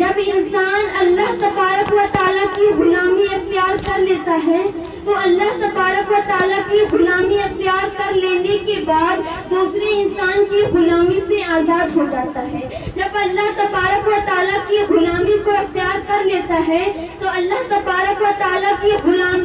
جب انسان اللہ تبارک و تعالیٰ کی غلامی اختیار کر لیتا ہے تو اللہ تبارک و تعالیٰ کی غلامی اختیار کر لینے کے بعد دوسرے انسان کی غلامی سے آزاد ہو جاتا ہے۔ جب اللہ تبارک و تعالیٰ کی غلامی کو اختیار کر لیتا ہے تو اللہ تبارک و تعالیٰ کی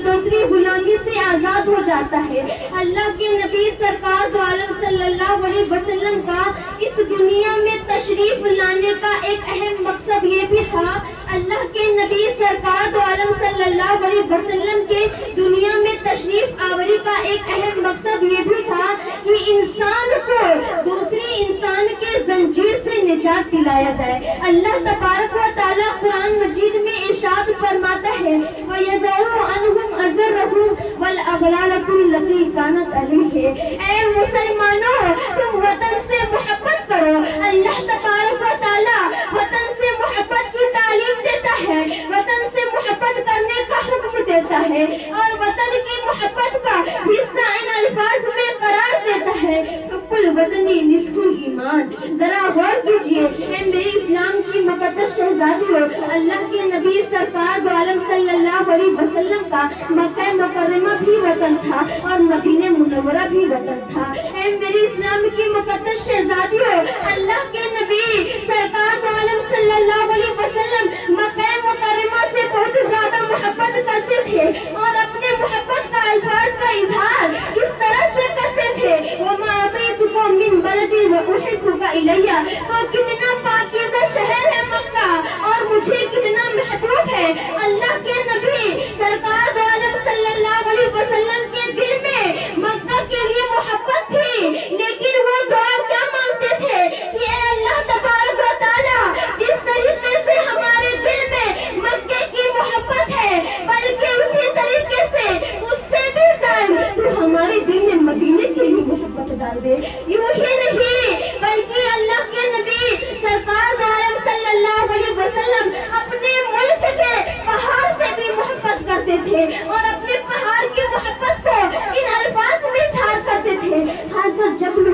دوسری غلامی سے آزاد ہو جاتا ہے۔ اللہ کے نبی سرکار دو عالم صلی اللہ علیہ وسلم کا اس دنیا میں تشریف لانے کا ایک اہم مقصد یہ بھی تھا، اللہ کے نبی سرکار دو عالم صلی اللہ علیہ وسلم کے دنیا میں تشریف آوری کا ایک اہم مقصد یہ بھی تھا کہ انسان کو دوسرے انسان کے زنجیر سے نجات دلایا جائے۔ اللہ تبارک و تعالیٰ قرآن مجید میں ارشاد فرماتا ہے وَيَضَعُ عَنْهُمْ أَزْرَهُمْ وَالْأَغْلَالَ الَّتِي كَانَتْ عَلَيْهِمْ۔ اے مسلمانوں، تم وطن سے محبت کرو۔ اللہ تبارک و تعالیٰ وطن سے محبت کی تعلیم دیتا ہے، وطن سے محبت کرنے کا حکم دیتا ہے اور وطن کی محبت کا حصہ ان الفاظ میں قرار دیتا ہے حب الوطنی نصف الایمان۔ ذرا غور کیجیے، اے میری اسلام کی مقدس شہزادیوں، اللہ کے نبی سرکار دو عالم صلی اللہ علیہ وسلم کا مکہ مکرمہ بھی وطن تھا اور مدینہ منورہ بھی وطن تھا۔ اے میری اسلام کی مقدس شہزادیوں، اللہ کے نبی سرکار دو عالم صلی اللہ علیہ وسلم مکہ مکرمہ سے بہت زیادہ محبت کرتے تھے اور اپنے محبت کا الفاظ کا اظہار اس طرح سے کرتے تھے وَمَا أَتَيْتُكُم مِّن بَلَدٍ وَأُحِبُّكَ إِلَيَّ۔ تو کتنا پاکیزہ شہر ہے مکہ اور مجھے کتنا محبوب ہے۔ اللہ کے نبی سرکار دو عالم صلی اللہ علیہ وسلم کے دل میں مکہ کے لیے محبت تھی، لیکن وہ دعا کیا مانگتے تھے کہ اے اللہ تبارک و تعالیٰ، جس طریقے سے ہمارے دل میں مکے کی محبت ہے بلکہ اسی طریقے سے اس سے بھی زیادہ تو ہمارے دل میں مدینے کے لیے محبت ڈال دے۔ یوں ہی نہیں بلکہ اللہ کے نبی سرکار دو عالم صلی اللہ علیہ وسلم اپنے ملک کے پہاڑ سے بھی محبت کرتے تھے اور اپنے پہاڑ کی محبت کو ان الفاظ میں اظہار کرتے تھے حضرت جبل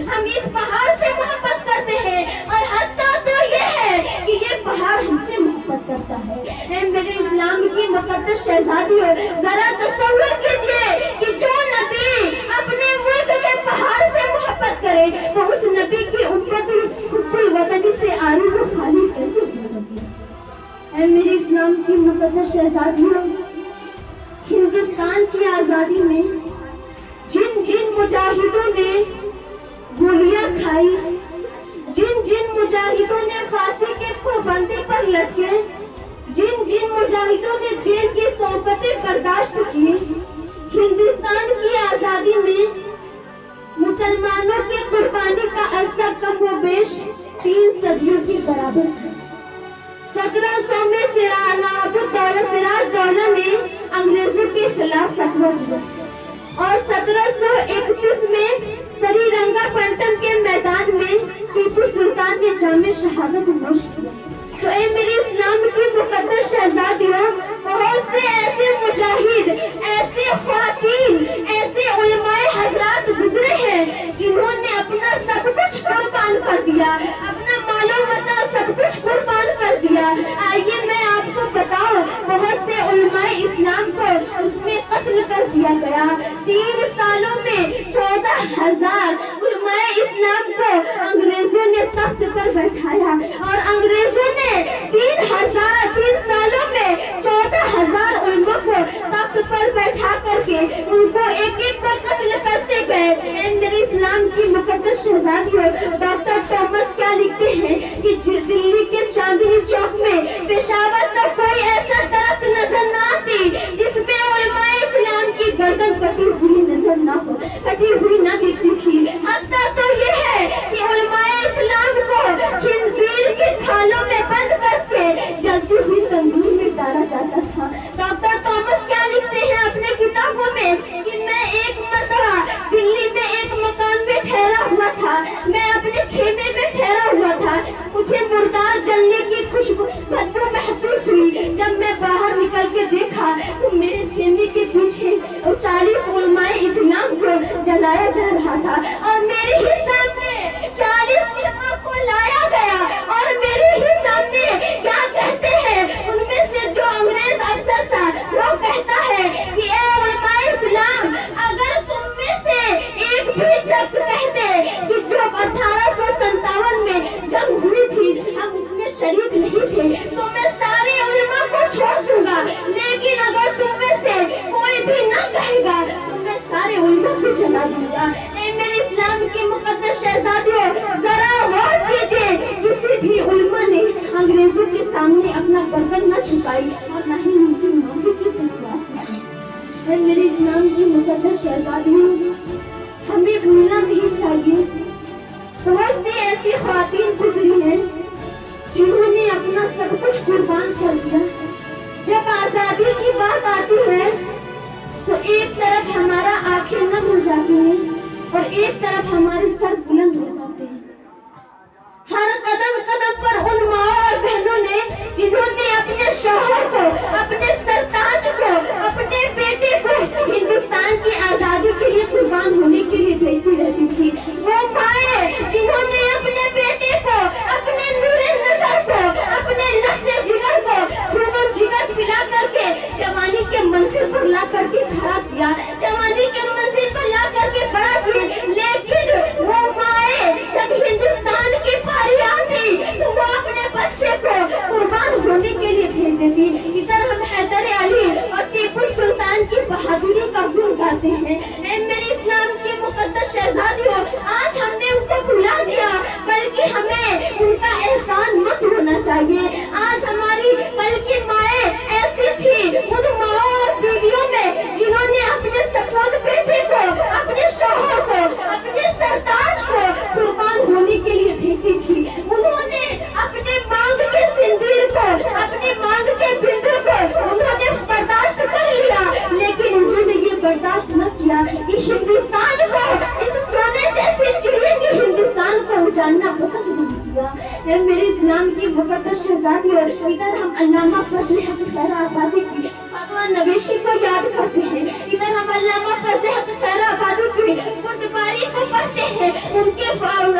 ہم اس پہاڑ سے محبت کرتے ہیں اور حتیٰ تو یہ ہے کہ یہ پہاڑ ہم سے محبت کرتا ہے۔ اے میرے اسلام کی مقدس شہزادیوں، ذرا تصور کیجئے کہ جو نبی اپنے ملک کے پہاڑ سے محبت کرے تو اس نبی کی امت حب الوطنی سے آری و خالی کیسے ہو سکتی ہے۔ اے میرے اسلام کی مقدس شہزادیوں، ہندوستان کی آزادی میں جن جن مجاہدوں نے گولیاں کھائی، جن جن مجاہدوں نے پھانسی کے پھندے پر لٹکے، جن جن مجاہدوں نے جیل کی صحبتیں برداشت کی، ہندوستان کی آزادی میں مسلمانوں کی قربانی کا عرصہ کم و بیش 3 صدیوں کے برابر ہے۔ 1700 میں نواب سراج دولہ نے انگریزوں کے خلاف فتویٰ دیا اور 1731 میں سری رنگا پنٹم کے میدان میں ٹیپو سلطان نے جامِ شہادت نوش کیا۔ تو اے میری اسلام کی مقدس شہزادیوں، بہت سے ایسے مجاہد، ایسے خواتین، ایسے علماء حضرات گزرے ہیں جنہوں نے اپنا سب کچھ قربان کر دیا، اپنا مال و متاع سب کچھ قربان کر دیا۔ آئیے میں آپ کو بتاؤں، بہت سے علماء اسلام کو اس میں قتل کر دیا گیا۔ 3 سالوں میں 14,000 علماء اسلام کو انگریزوں نے تخت پر بیٹھایا اور انگریزوں نے 3 سالوں میں 14,000 علماء کو تخت پر بیٹھا کر کے ان کو ایک ایک کو قتل کرتے گئے۔ اے میرے اسلام کی مقدس شہزادیوں، ڈاکٹر ٹامس کیا لکھتے ہیں کہ دلی کے چاندنی چوک میں پشاور تک کوئی ایسا درخت نظر نہ آتی جس میں علماء اسلام کی گردن کٹی ہوئی نظر نہ ہو، کٹی ہوئی نہ دکھتی تھی۔ حتیٰ تو یہ ہے کہ علماء اسلام کو خنزیر کی تھالوں میں بند کر کے جلتی ہوئی تندور میں ڈالا جاتا تھا۔ ڈاکٹر ٹامس کیا لکھتے ہیں اپنے کتابوں میں کہ میں ایک مرتبہ دلی میں ایک مکان میں ٹھہرا ہوا تھا، میں اپنے خیمے میں ٹھہرا ہوا تھا، مجھے مردار جلنے کی بدبو محسوس ہوئی۔ جب میں باہر نکل کے دیکھا تو میرے خیمے کے پیچھے 40 علماء اسلام کو جلایا جا رہا تھا اور میرے ہی سامنے 40 علماء کو لایا گیا اور میرے हम इसमें शरीक नहीं थे तो मैं सारे उलमा को छोड़ दूंगा, लेकिन अगर तुम में से कोई भी ना कहेगा तो मैं सारे उलमा को जला दूंगा। मेरे इस्लाम की मुकद्दस शहजादियों, जरा गौर कीजिए, किसी भी उलमा ने अंग्रेजों के सामने अपना गर्दन न झुकाई और न ही उनकी माफी की तलवार की। मेरे इस्लाम की मुकद्दस शहजादियों, हमें भूलना नहीं चाहिए, बहुत सी ऐसी ख्वातीन गुजरी हैं जिन्होंने अपना सब कुछ कुर्बान कर दिया। जब आजादी की बात आती है तो एक तरफ हमारा आंखें नम हो जाती हैं और एक तरफ हमारे सर बुलंद हो जाते हैं। हर कदम कदम पर उन माँ और बहनों ने जिन्होंने अपने शौहर को, अपने सरताज को, अपने बेटे को हिंदुस्तान की आजादी के लिए कुर्बान होने के लिए भेजती रहती थी, वो माएँ जिन्होंने अपने बेटे को, अपने नूरे नजर को, अपने लहज़े जिगर को खूनो जिगर पिला करके जवानी के मंजिल पर ला करके खड़ा किया, जवानी के मंजिल पर ला करके बड़ा किया। लेकिन वो माएँ जब हिंदुस्तान की पारी आती तो वो अपने बच्चे को कुर्बान होने के लिए भेज देती। इधर हम हैदर अली और टीपू सुल्तान की बहादुरी का गुण गाते हैं। मेरे इस्लाम की मुकद्दस शहजादियों, आज हमने उनको भुला दिया, बल्कि हमें उनका एहसान मत होना चाहिए। आज हमारी कल की माएँ ऐसी थी, उन माओ और बीवियों में जिन्होंने अपने सपूत बेटे को, अपने शौहर को, अपने सरताज को कुर्बान होने के लिए भेजी थी। उन्होंने अपने मांग के सिंदूर को, अपने मांग के बिंदु को उन्होंने बर्दाश्त कर लिया, लेकिन उन्होंने ये बर्दाश्त न किया कि हिंदुस्तान को, इस सोने जैसे चिड़िया के हिंदुस्तान को उजाड़ना पसंद नहीं किया। मेरे इस्लाम की मुकद्दस शहजादियों, इधर हम अल्लामा फजल हक खैर आबादी की फतवा नवीशी को याद करते हैं, इधर हम अल्लामा फजल हक खैर आबादी की खुतबारी को पढ़ते हैं, उनके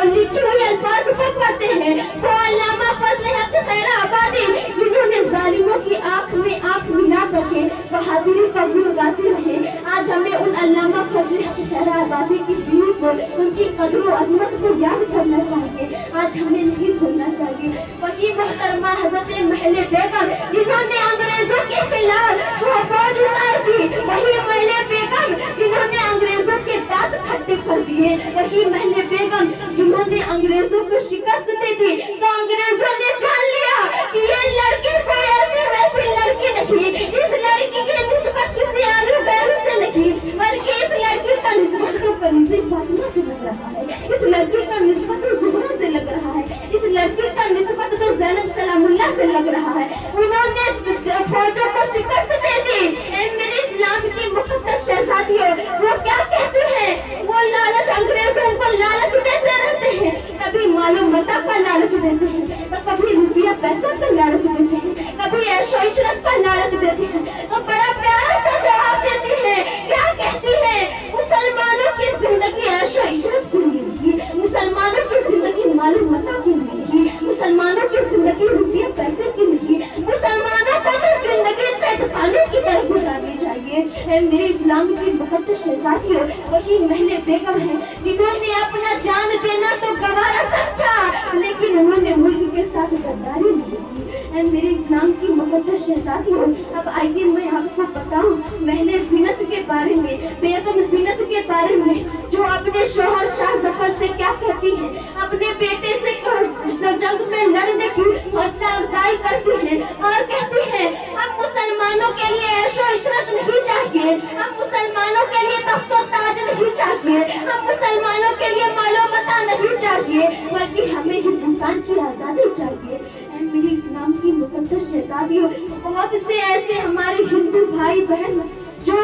लिखे हुए अल्फाज को पढ़ते हैं। वो अल्लामा फजल हक खैर आबादी जिन्होंने जालिमों की आंख में आंख मिला करके बहादुरी का गुण गाते रहे। आज हमें उन अल्लामा फजल हक खैर आबादी की दीन को, उनकी कदर और अजमत को याद करना चाहिए, आज हमें नहीं भूलना चाहिए। वही मोहतरमा हजरत महले बेगम जिन्होंने अंग्रेजों के खिलाफ फौज उतार दी, वही महले बेगम जिन्होंने अंग्रेजों के दांत खट्टे कर दिए, वही महले बेगम जिन्होंने अंग्रेजों को शिकस्त दे दी। तो अंग्रेजों ने जान लिया कि ये लड़की कोई ऐसी वैसी लड़की नहीं, इस लड़की की निस्बत किसी आलू बैरू से नहीं, बल्कि इस लड़की का निस्बत तो कनीज़े फातिमा से लग रहा है, इस लड़की का निस्बत तो ज़ुहरा से लग रहा है, इस लड़की का निस्बत तो ज़ैनब सलामुल्लाह से लग रहा है। उन्होंने फौजों को शिकस्त दे दी। मेरे इस्लाम की मुकद्दस शहजादियों, वो क्या कहते हैं, वो लालच, अंग्रेजों को लालच देते रहते हैं, कभी मालूम मता का लालच देते हैं, तो कभी रुपया पैसा का लालच देते हैं, कभी ऐशो इशरत का लालच देते हैं, तो बड़ा प्यारा सा जवाब देती है। क्या कहती है, मुसलमानों की जिंदगी ऐशो इशरत की नहीं, मुसलमानों की जिंदगी मालूम मता की नहीं, मुसलमानों की जिंदगी रुपया पैसे की नहीं, मुसलमानों को तो जिंदगी खाने की तरह गुजारनी चाहिए। मेरे इस्लाम की मुकद्दस शहजादियों, वही महले बेगम है जिन्होंने अपना जान देना तो गवारा समझा, लेकिन उन्होंने मुल्क के साथ गद्दारी नहीं की। मेरे इस्लाम की मुकद्दस शहजादियों, अब आइए मैं आपको बताऊं महले ज़ीनत के बारे में, बेगम ज़ीनत के बारे में, जो अपने शौहर शाह जफर से क्या कहती है, अपने बेटे से जंग में लड़ने की हौसला अफजाई करती है और कहती है, हम मुसलमानों के लिए ऐशो इशरत नहीं चाहिए, हम मुसलमानों के लिए तख्तो ताज नहीं चाहिए, हम मुसलमानों के लिए मालो मता नहीं चाहिए, बल्कि हमें हिंदुस्तान की आज़ादी चाहिए। मेरी इस्लाम की मुकद्दस शहजादियों, बहुत से ऐसे हमारे हिंदू भाई बहन जो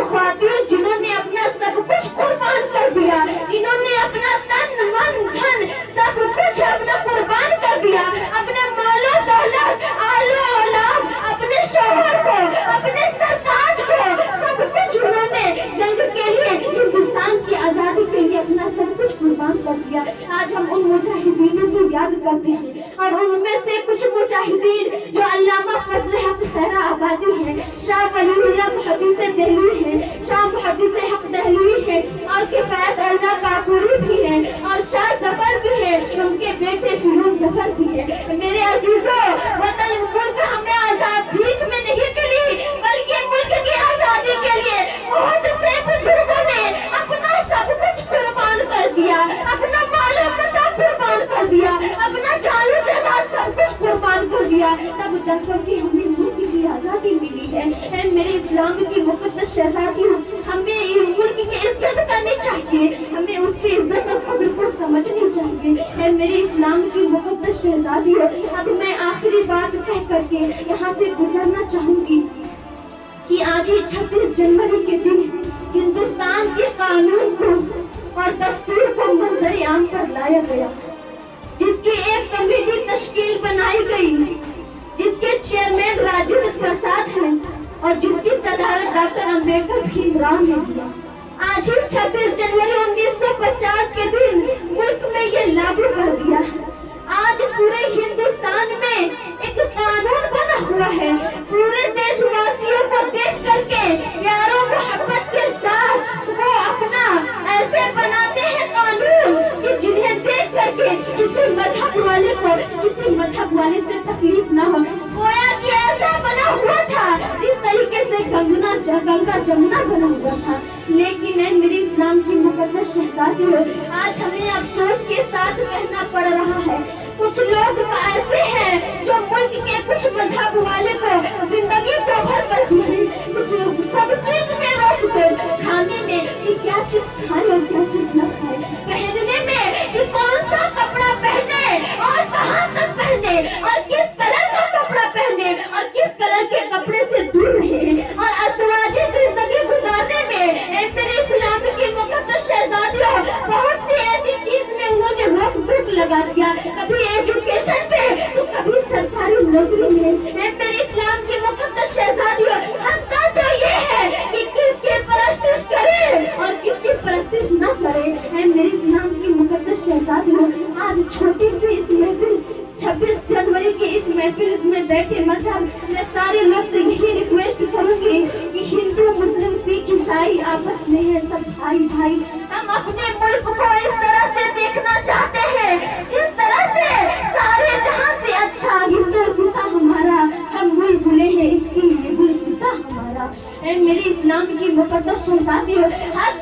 ख्वातीन जिन्होंने अपना सब कुछ कुर्बान कर दिया, जिन्होंने अपना तन मन धन सब कुछ अपना कुर्बान कर दिया, अपने मालो दौलत आलो औलाद, अपने शौहर को, अपने सरताज को, सब कुछ उन्होंने जंग के लिए, हिंदुस्तान की आजादी के लिए अपना सब कुछ कुर्बान कर दिया। आज हम उन मुजाहिदीनों को याद करते हैं और उनमें से कुछ मुजाहिदीन जो अल्लामा फजल हक खैर आबादी है, शाह वलीउल्लाह मुहद्दिस दहलवी है, शाह मुहद्दिस हक दहलवी है और किफायत अल्लाह काफूरी भी है और शाह जफर भी है, उनके बेटे फिरोज जफर जा करके हमें मुल्क की आज़ादी मिली है। मेरे इस्लाम की मुक़द्दस शहज़ादियों, हमें इस मुल्क की इज्जत करनी चाहिए, हमें उसकी इज्जत और कदर को समझनी चाहिए। मेरे इस्लाम की मुक़द्दस शहज़ादियों, अब मैं आखिरी बात कह करके यहाँ से गुजरना चाहूँगी कि आज ही 26 जनवरी के दिन हिंदुस्तान के कानून को और दस्तूर को मंजर आम पर लाया गया, जिसकी एक कमेटी तश्कील बनाई गई, जिसके चेयरमैन राजेंद्र प्रसाद हैं और जिसकी सदारत डॉक्टर अम्बेडकर भीमराव ने दिया। आज ही 26 जनवरी 1950 के दिन मुल्क में ये लागू कर दिया। आज पूरे हिंदुस्तान में एक कानून बना हुआ है। पूरे देशवासियों को देख करके प्यारों मोहब्बत के साथ वो अपना ऐसे बनाते हैं कानून कि जिन्हें देख करके किसी मजहब वाले से तकलीफ ना हो। गोया कि ऐसा बना हुआ था जिस तरीके से गंगा जमुना बना हुआ था। लेकिन है मेरे इस्लाम की मुक़द्दस शहज़ादियों, आज हमें अफसोस के साथ कहना पड़ रहा है, कुछ लोग ऐसे हैं जो मुल्क के कुछ मजहब वाले को जिंदगी को भर कर दिए, कुछ सब चीज में रोक दो, खाने में कि क्या चीज खाए और क्या चीज न खाए, पहनने में कि कौन सा कपड़ा पहने और कहाँ तक पहने और किस कलर का कपड़ा पहने और किस कलर के कपड़े से दूर रहे, और अज़वाजी जिंदगी गुजारने में मेरे इस्लाम की मुक़द्दस शहज़ादियों बहुत सी ऐसी चीज में उन्होंने रोक टोक लगा दिया, कभी एजुकेशन पे तो कभी सरकारी नौकरी में। मेरे इस्लाम की मुक़द्दस शहज़ादियों, हक़ तो ये है कि किसकी परस्तिश करे और किसकी परस्तिश न करे। मेरे इस्लाम की मुक़द्दस शहज़ादियों, आज छोटी सी इस महफिल 26 जनवरी की इस महफिल में बैठे मजहब मैं सारे लोग से यही रिक्वेस्ट करूंगी कि हिंदू मुस्लिम सिख ईसाई आपस में है सब भाई भाई। हम अपने मुल्क को इस तरह से देखना चाहते हैं जिस तरह से सारे जहां से अच्छा हिंदुस्तान हमारा, हम भूल भूले हैं इसके लिए हिंदुस्तान हमारा। मेरे इस्लाम की मुक़द्दस शहज़ादियों, हर